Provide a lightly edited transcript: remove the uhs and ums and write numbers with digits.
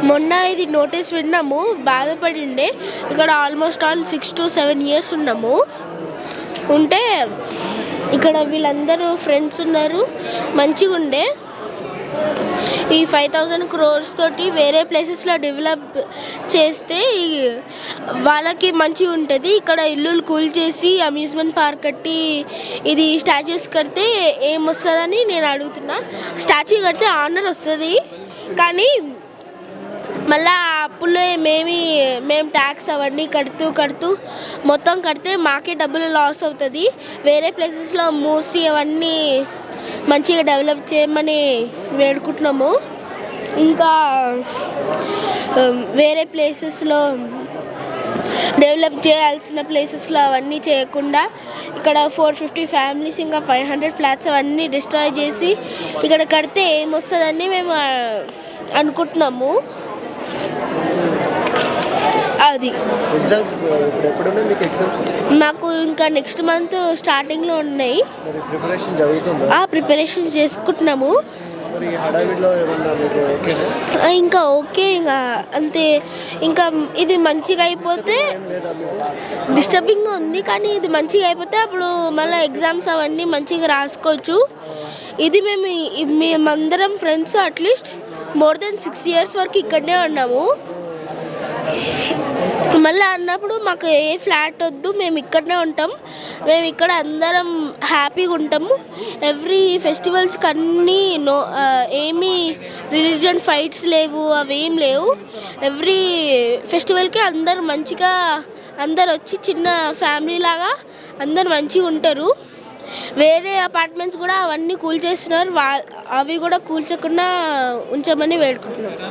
మొన్న ఇది నోటీస్ విన్నాము, బాధపడిండే. ఇక్కడ ఆల్మోస్ట్ ఆల్ 6 to 7 years ఉన్నాము. ఉంటే ఇక్కడ వీళ్ళందరూ ఫ్రెండ్స్ ఉన్నారు, మంచిగా ఉండే. ఈ 5,000 crores తోటి వేరే ప్లేసెస్లో డెవలప్ చేస్తే వాళ్ళకి మంచిగా ఉంటుంది. ఇక్కడ ఇల్లులు కూల్ చేసి అమ్యూజ్మెంట్ పార్క్ కట్టి ఇది స్టాచ్యూస్ కడితే ఏమొస్తుందని నేను అడుగుతున్నా. స్టాచ్యూ కడితే ఆనర్ వస్తుంది, కానీ మళ్ళీ అప్పుల్లో మేము ట్యాక్స్ అవన్నీ కడుతూ మొత్తం కడితే మాకే డబ్బులు లాస్ అవుతుంది. వేరే ప్లేసెస్లో మూసి అవన్నీ మంచిగా డెవలప్ చేయమని వేడుకుంటున్నాము. ఇంకా వేరే ప్లేసెస్లో డెవలప్ చేయాల్సిన ప్లేసెస్లో అవన్నీ చేయకుండా ఇక్కడ 450 ఫ్యామిలీస్ ఇంకా 500 ఫ్లాట్స్ అవన్నీ డిస్ట్రాయ్ చేసి ఇక్కడ కడితే ఏమొస్తుందని మేము అనుకుంటున్నాము. అది మాకు ఇంకా నెక్స్ట్ మంత్ స్టార్టింగ్లో ఉన్నాయి. ప్రిపరేషన్ చేసుకుంటున్నాము. ఇంకా ఓకే, ఇంకా అంతే. ఇంకా ఇది మంచిగా అయిపోతే డిస్టర్బింగ్గా ఉంది, కానీ ఇది మంచిగా అయిపోతే అప్పుడు మళ్ళీ ఎగ్జామ్స్ అవన్నీ మంచిగా రాసుకోవచ్చు. ఇది మేమందరం friends at least more than 6 years వరకు ఇక్కడనే ఉన్నాము. మళ్ళీ అన్నప్పుడు మాకు ఏ ఫ్లాట్ వద్దు, మేము ఇక్కడనే ఉంటాం. మేము ఇక్కడ అందరం హ్యాపీగా ఉంటాము. ఎవ్రీ ఫెస్టివల్స్కి అన్నీ ఏమీ రిలీజియన్ ఫైట్స్ లేవు, అవేం లేవు. ఎవ్రీ ఫెస్టివల్కి అందరు మంచిగా అందరు వచ్చి చిన్న ఫ్యామిలీ లాగా అందరు మంచిగా ఉంటారు. వేరే అపార్ట్మెంట్స్ కూడా అవన్నీ కూల్ చేస్తున్నారు, అవి కూడా కూల్చకుండా ఉంచమని వేడుకుంటున్నారు.